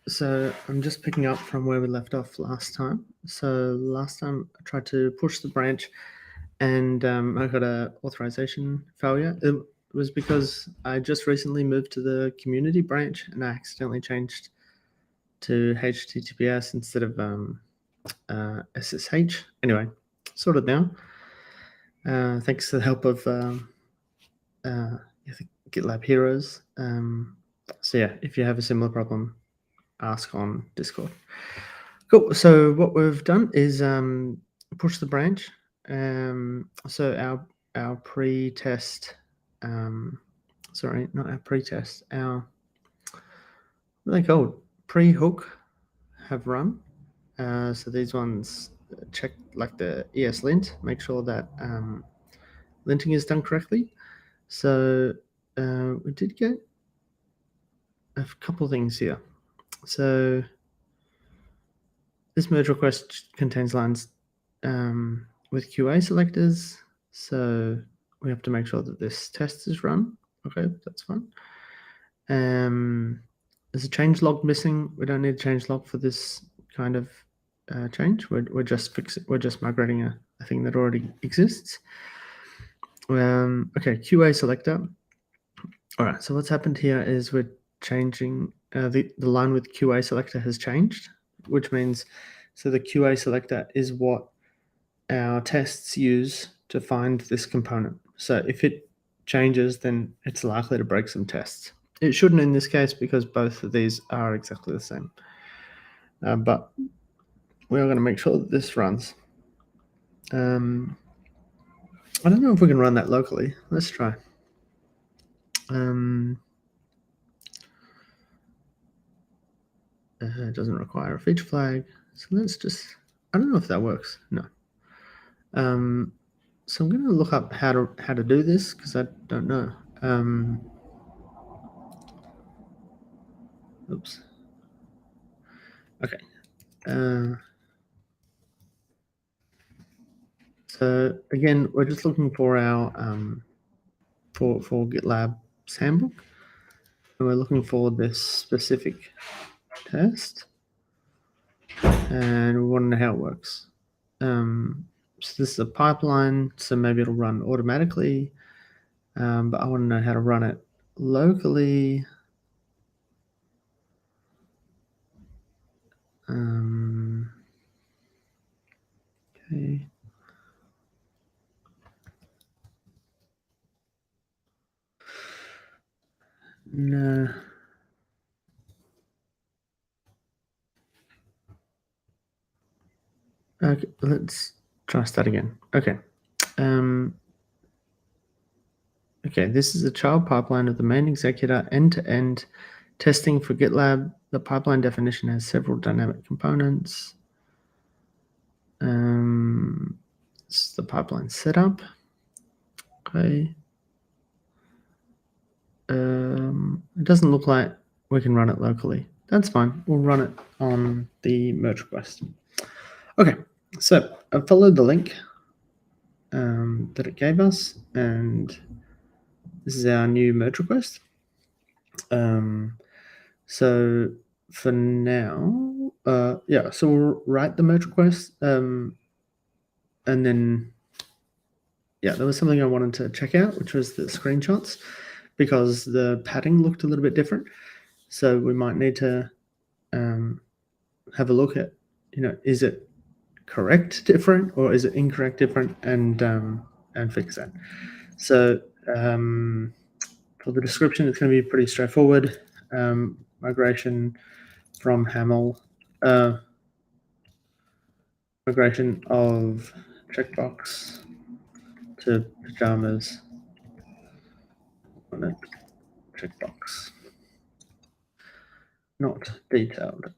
So I'm just picking up from where we left off last time. So last time I tried to push the branch and I got a authorization failure. It was because I just recently moved to the community branch and I accidentally changed to HTTPS instead of SSH. Anyway, sorted now. Thanks to the help of GitLab Heroes. So yeah, if you have a similar problem, ask on Discord. Cool. So what we've done is push the branch. So our pre-test, sorry, not our pre-test, our what are they called? Pre-hook have run. So these ones check like the ESLint, make sure that linting is done correctly. So we did get a couple of things here. So this merge request contains lines with QA selectors, so we have to make sure that this test is run. Okay, that's fine. There's a change log missing. We don't need a change log for this kind of change. We're just migrating a thing that already exists. Okay, QA selector. All right, so what's happened here is we're changing the line with QA selector has changed, which means so the QA selector is what our tests use to find this component. So if it changes, then it's likely to break some tests. It shouldn't in this case because both of these are exactly the same. But we are going to make sure that this runs. I don't know if we can run that locally. Let's try. It doesn't require a feature flag. So let's just, I don't know if that works. No. So I'm going to look up how to do this because I don't know. Oops. Okay. So again, we're just looking for our for GitLab's handbook, and we're looking for this specific test, and we want to know how it works. So this is a pipeline, so maybe it'll run automatically, but I want to know how to run it locally. Okay. No. Okay, let's try that again. Okay. Okay, this is a child pipeline of the main executor end-to-end testing for GitLab. The pipeline definition has several dynamic components. This is the pipeline setup. Okay. It doesn't look like we can run it locally. That's fine. We'll run it on the merge request. Okay, so I followed the link that it gave us, and this is our new merge request. So for now, yeah, so we'll write the merge request, and then, yeah, there was something I wanted to check out, which was the screenshots, because the padding looked a little bit different. So we might need to have a look at, is it correct different or is it incorrect different, and fix that. So for the description, it's going to be pretty straightforward. Migration from HAML, migration of checkbox to pajamas on a checkbox. Not detailed.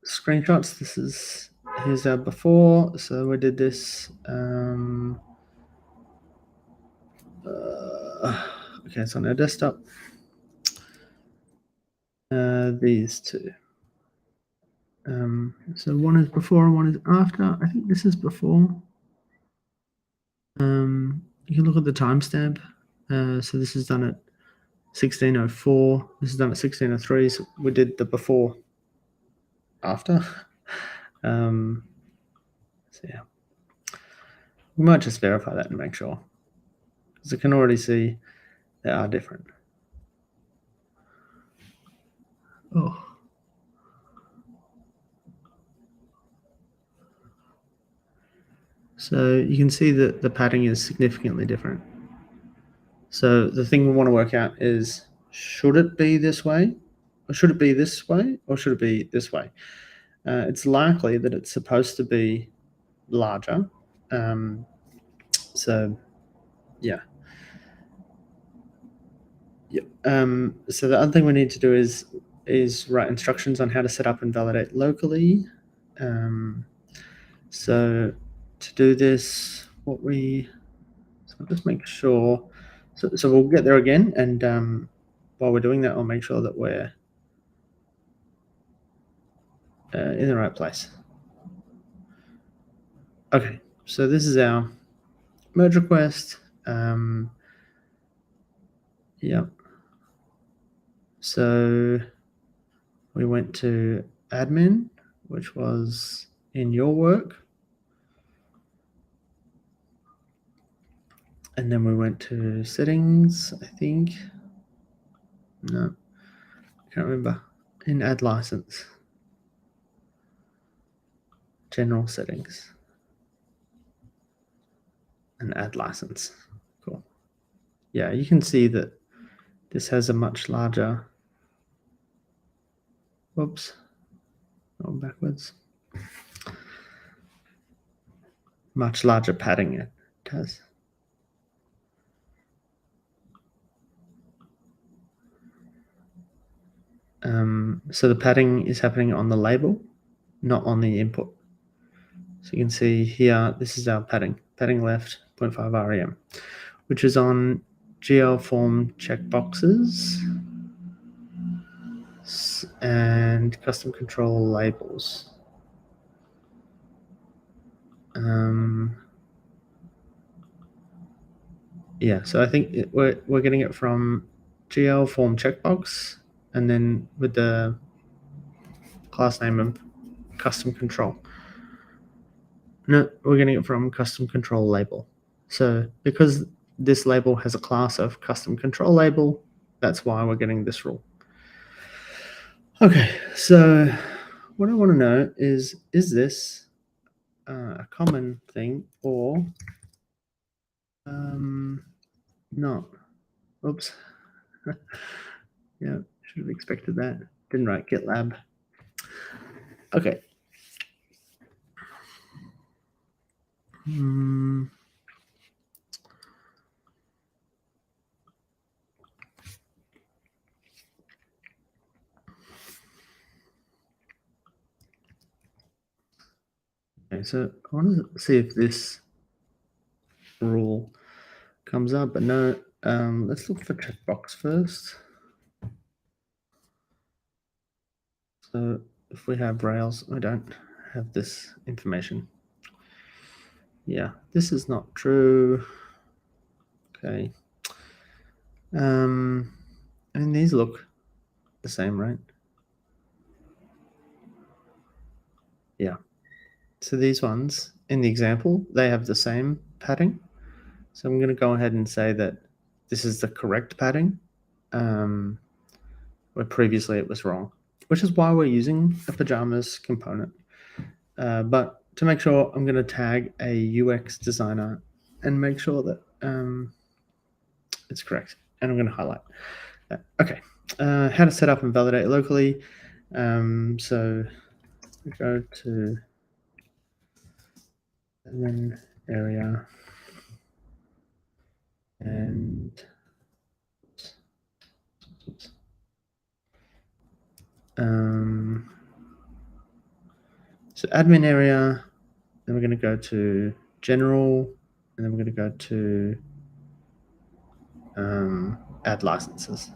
Screenshots. Here's our before. So we did this. Okay, it's on our desktop. These two. So one is before and one is after. I think this is before. You can look at the timestamp. So this is done at 1604. This is done at 1603. So we did the before, after. So yeah, we might just verify that and make sure, because I can already see they are different. Oh. So you can see that the padding is significantly different. So the thing we want to work out is, should it be this way? Or should it be this way? Or should it be this way? It's likely that it's supposed to be larger. So yeah. Yep. So the other thing we need to do is write instructions on how to set up and validate locally. So to do this, so just make sure. So we'll get there again, and while we're doing that, I'll make sure that we're in the right place. Okay, so this is our merge request. Yeah. So we went to admin, which was in your work. And then we went to settings, I think. No, I can't remember. In add license. General settings. And add license. Cool. Yeah, you can see that this has a much larger. Whoops. Going backwards. Much larger padding it has. So the padding is happening on the label, not on the input. So you can see here, this is our padding left, 0.5 REM, which is on GL form checkboxes and custom control labels. Yeah, so I think we're getting it from GL form checkbox, and then with the class name of custom control. No, we're getting it from custom control label. So because this label has a class of custom control label, that's why we're getting this rule. Okay, so what I want to know is this a common thing or not? Oops. Yeah, should have expected that. Didn't write GitLab. Okay. Okay, so I want to see if this rule comes up, but no. Let's look for checkbox first. So if we have Rails, I don't have this information. Yeah, this is not true. Okay. I mean, these look the same, right? Yeah. So these ones in the example, they have the same padding. So I'm going to go ahead and say that this is the correct padding, where previously it was wrong, which is why we're using a pajamas component. But to make sure, I'm going to tag a UX designer and make sure that it's correct. And I'm going to highlight that. Okay. How to set up and validate locally. So we go to admin area and so admin area, then we're going to go to general, and then we're going to go to add licenses.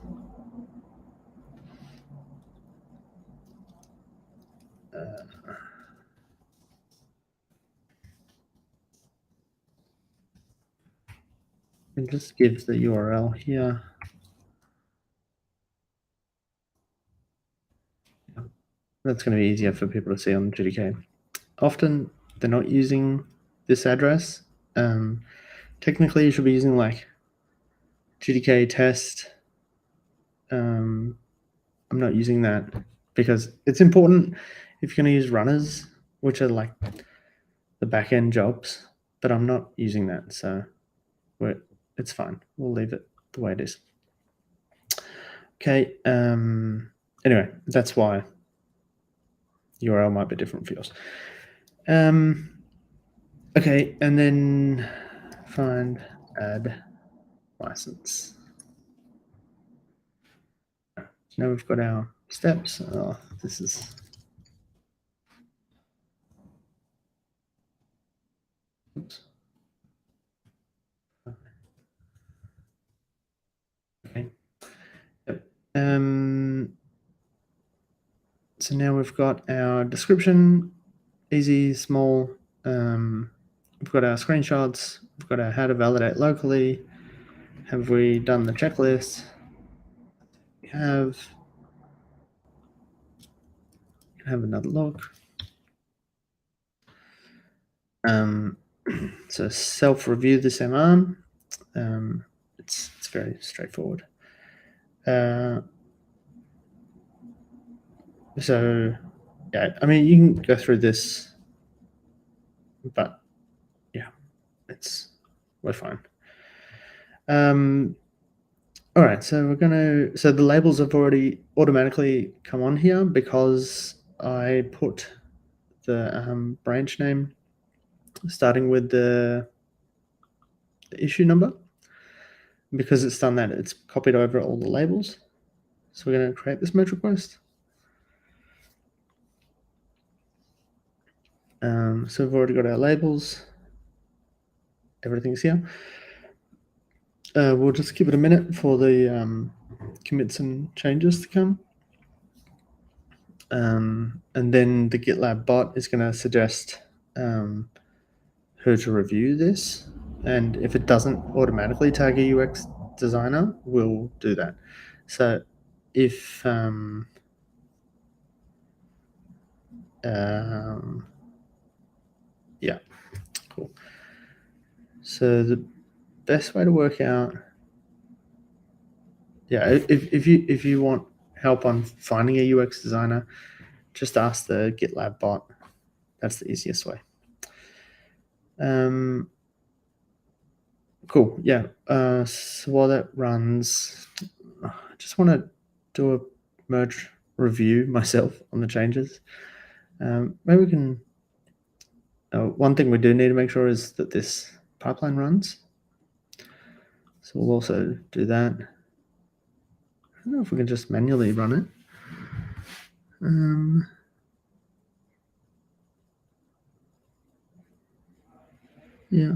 And just give the URL here. That's going to be easier for people to see on GDK. Often they're not using this address. Technically, you should be using like GDK test. I'm not using that because it's important if you're going to use runners, which are like the back-end jobs, but I'm not using that, so it's fine. We'll leave it the way it is. Okay. Anyway, that's why URL might be different for yours. Okay, and then find add license. So now we've got our steps. Oh, this is. Oops. Okay. Yep. So now we've got our description, easy, small. We've got our screenshots. We've got our how to validate locally. Have we done the checklist? We have. Have another look. So self-review this MR. It's very straightforward. So yeah, I mean, you can go through this, but yeah, we're fine. All right, so so the labels have already automatically come on here because I put the branch name starting with the issue number. Because it's done that, it's copied over all the labels. So we're going to create this merge request. So we've already got our labels. Everything's here. We'll just give it a minute for the commits and changes to come. And then the GitLab bot is going to suggest who to review this. And if it doesn't automatically tag a UX designer, we'll do that. So if yeah, cool. So the best way to work out, yeah, if you want help on finding a UX designer, just ask the GitLab bot. That's the easiest way. Cool. Yeah. So while that runs, I just want to do a merge review myself on the changes. Maybe we can. One thing we do need to make sure is that this pipeline runs. So we'll also do that. I don't know if we can just manually run it. Yeah.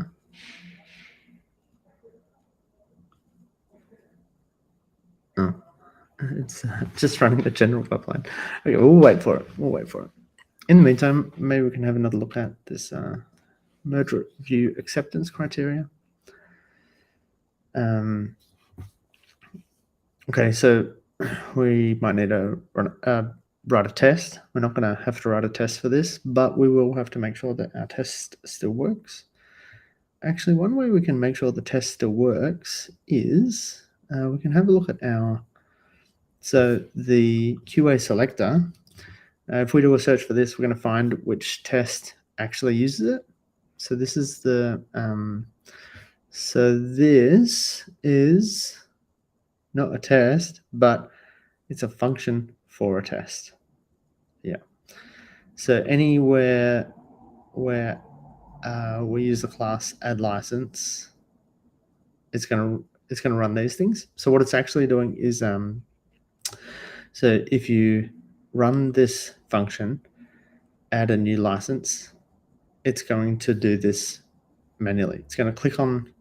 Oh, it's just running the general pipeline. Okay, we'll wait for it. In the meantime, maybe we can have another look at this merge review acceptance criteria. Okay, so we might need to write a test. We're not going to have to write a test for this, but we will have to make sure that our test still works. Actually, one way we can make sure the test still works is we can have a look at the QA selector. If we do a search for this, we're going to find which test actually uses it. So this is this is not a test, but it's a function for a test. Yeah. So anywhere where we use the class add license, it's gonna run these things. So what it's actually doing is so if you run this function, add a new license, it's going to do this manually. It's going to click on,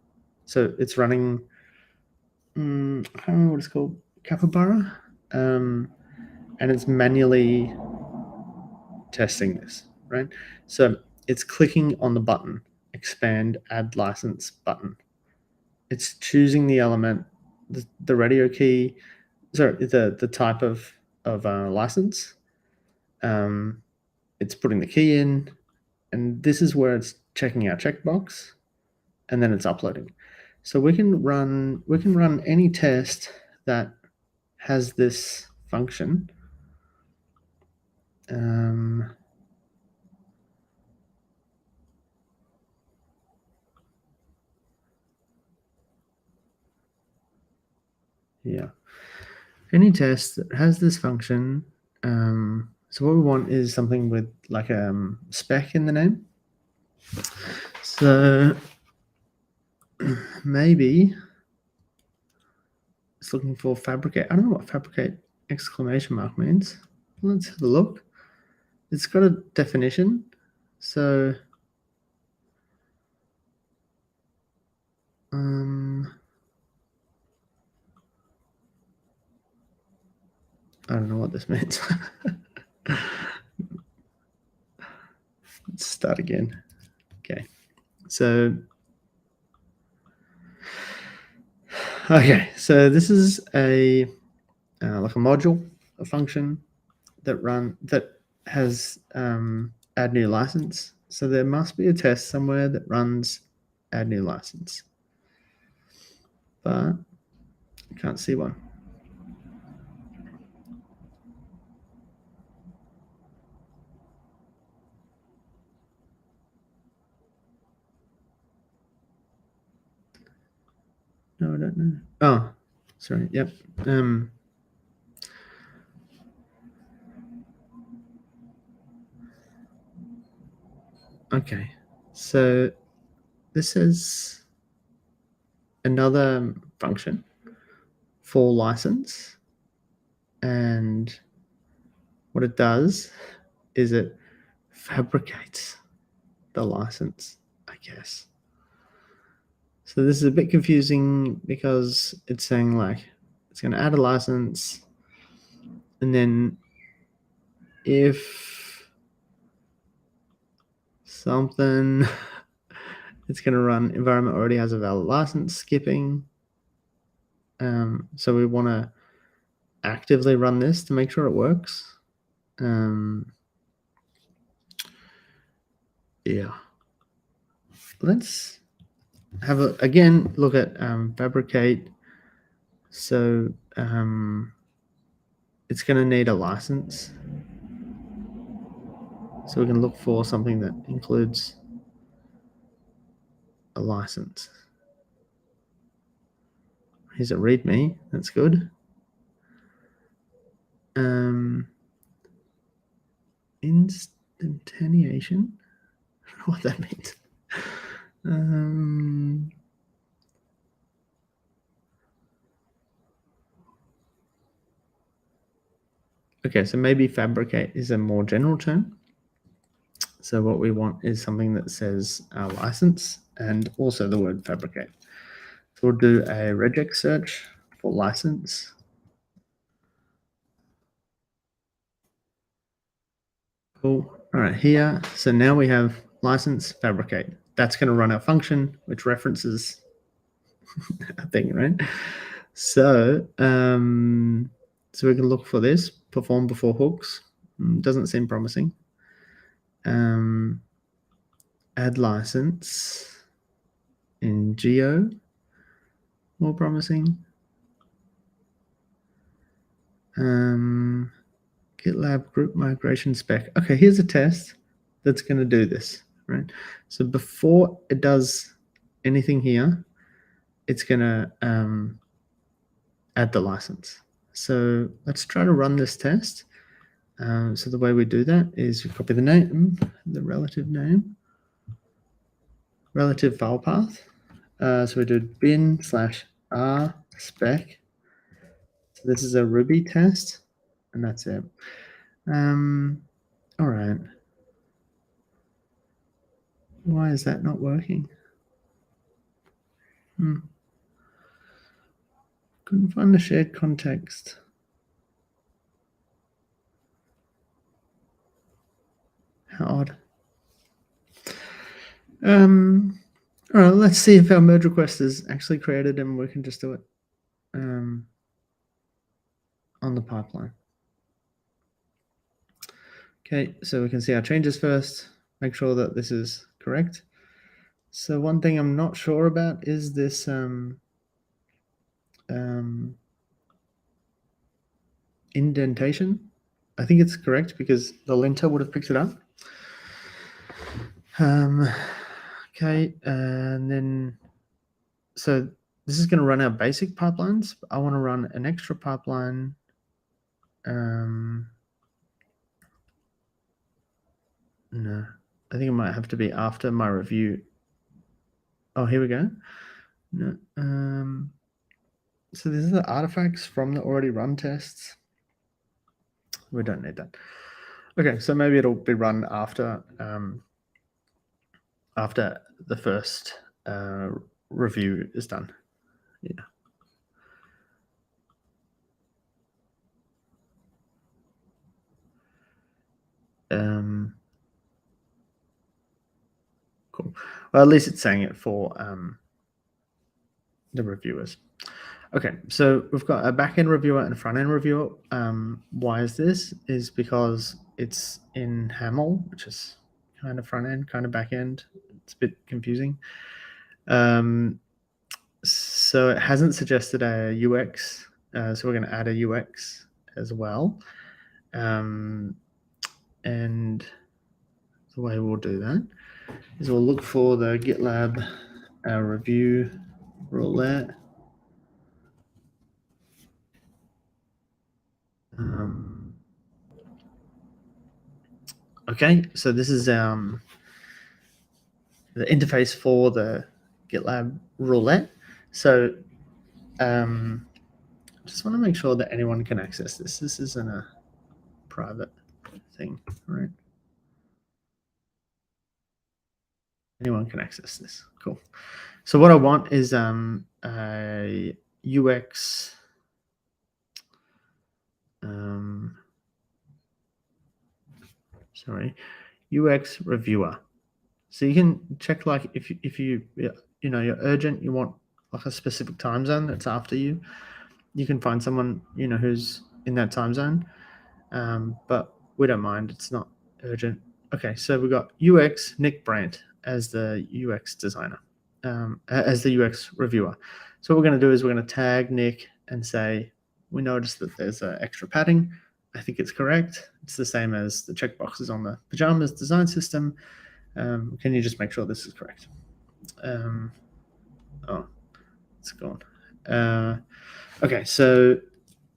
so it's running, I can't remember what it's called, Capybara, and it's manually testing this, right? So it's clicking on the button, expand add license button. It's choosing the element, the radio key, sorry, the type of license, it's putting the key in, and this is where it's checking our checkbox, and then it's uploading. So we can run any test that has this function. Yeah, any test that has this function. So what we want is something with like a spec in the name. So maybe it's looking for fabricate. I don't know what fabricate exclamation mark means. Let's have a look. It's got a definition. So I don't know what this means. Let's start again. Okay. So this is a like a module, a function that has add new license. So there must be a test somewhere that runs add new license, but I can't see one. No, I don't know. Oh, sorry. Yep. Okay. So this is another function for license, and what it does is it fabricates the license, I guess. So this is a bit confusing because it's saying like it's going to add a license, and then if something, it's going to run environment already has a valid license skipping. So we want to actively run this to make sure it works. Yeah. Let's have a again look at fabricate. So it's going to need a license. So we can look for something that includes a license. Here's a README. That's good. Instantiation. I don't know what that means. Okay, so maybe fabricate is a more general term. So what we want is something that says license and also the word fabricate. So we'll do a regex search for license. Cool. All right, here. So now we have license fabricate. That's going to run our function, which references a thing, right? So, so we can look for this, perform before hooks. Doesn't seem promising. Add license in geo, more promising. GitLab group migration spec. Okay, here's a test that's going to do this, right? So before it does anything here, it's going to add the license. So let's try to run this test. So the way we do that is we copy the name, the relative name, relative file path. So we do bin/r spec. So this is a Ruby test, and that's it. All right. Why is that not working? Couldn't find the shared context. How odd. All right, let's see if our merge request is actually created and we can just do it on the pipeline. Okay, so we can see our changes first, make sure that this is correct. So one thing I'm not sure about is this indentation. I think it's correct because the linter would have picked it up. Okay, and then, so this is going to run our basic pipelines. I want to run an extra pipeline. No, I think it might have to be after my review. Oh, here we go. No, so these are the artifacts from the already run tests. We don't need that. Okay, so maybe it'll be run after after the first review is done. Yeah. Cool. Well, at least it's saying it for the reviewers. Okay, so we've got a back-end reviewer and a front-end reviewer. Why is this? Is because it's in HAML, which is kind of front-end, kind of back-end. It's a bit confusing. So it hasn't suggested a UX, so we're going to add a UX as well. And the way we'll do that is we'll look for the GitLab review roulette. Okay, so this is the interface for the GitLab roulette. So just want to make sure that anyone can access this. This isn't a private thing, right? Anyone can access this. Cool. So what I want is a UX UX reviewer. So you can check, like, if you you're urgent, you want like a specific time zone that's after you, you can find someone who's in that time zone. But we don't mind, it's not urgent. Okay, so we've got UX Nick Brandt as the UX designer, as the UX reviewer. So what we're going to do is we're going to tag Nick and say, we noticed that there's extra padding. I think it's correct. It's the same as the checkboxes on the pajamas design system. Can you just make sure this is correct? Oh, it's gone. Okay, so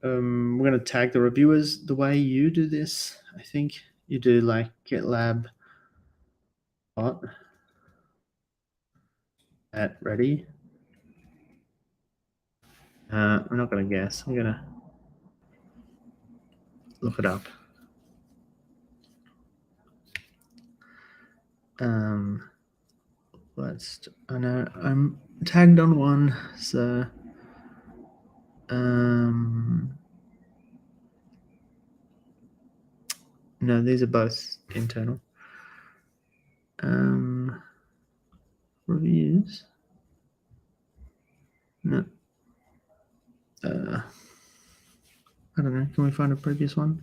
we're going to tag the reviewers. The way you do this, I think you do like GitLab bot at ready. I'm not going to guess. I'm going to look it up. I know I'm tagged on one, so no, these are both internal. Reviews. No. I don't know. Can we find a previous one?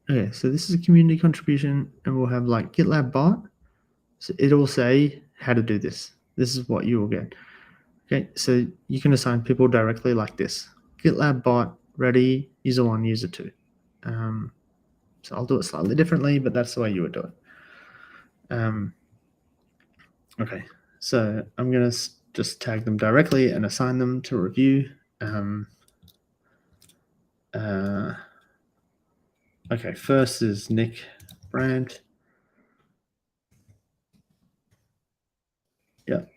Okay, so this is a community contribution, and we'll have like GitLab bot. So it'll say how to do this. This is what you will get. Okay, so you can assign people directly like this. GitLab bot ready, user 1, user 2. So I'll do it slightly differently, but that's the way you would do it. Okay, so I'm going to just tag them directly and assign them to review. Okay, first is Nick Brandt. Yep.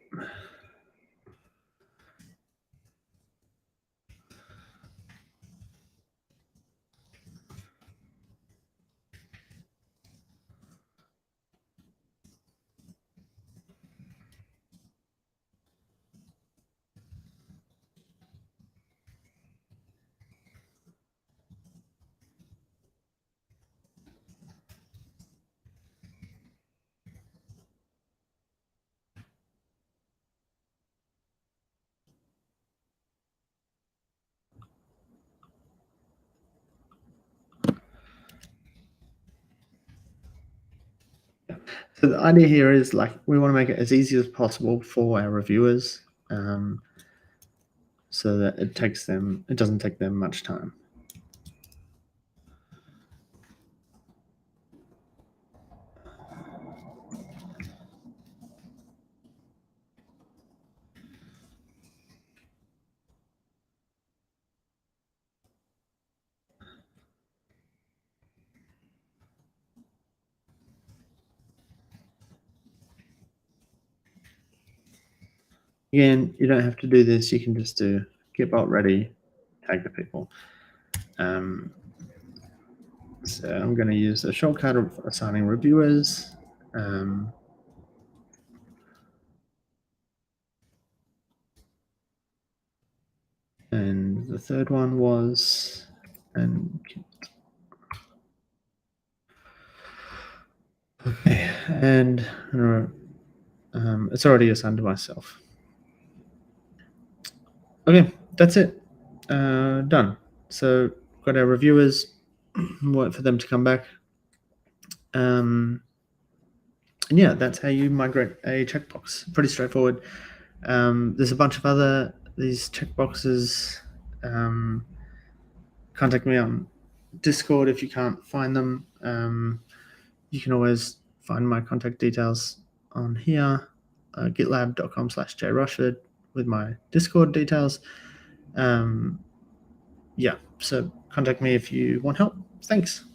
So the idea here is like we want to make it as easy as possible for our reviewers, so that it doesn't take them much time. Again, you don't have to do this. You can just do get bot ready, tag the people. So I'm going to use the shortcut of assigning reviewers. And the third one was, okay, and it's already assigned to myself. Okay, that's it. Done. So got our reviewers. Wait for them to come back. And yeah, that's how you migrate a checkbox. Pretty straightforward. There's a bunch of these checkboxes. Contact me on Discord if you can't find them. You can always find my contact details on here, gitlab.com/jrushford with my Discord details. Yeah, so contact me if you want help. Thanks.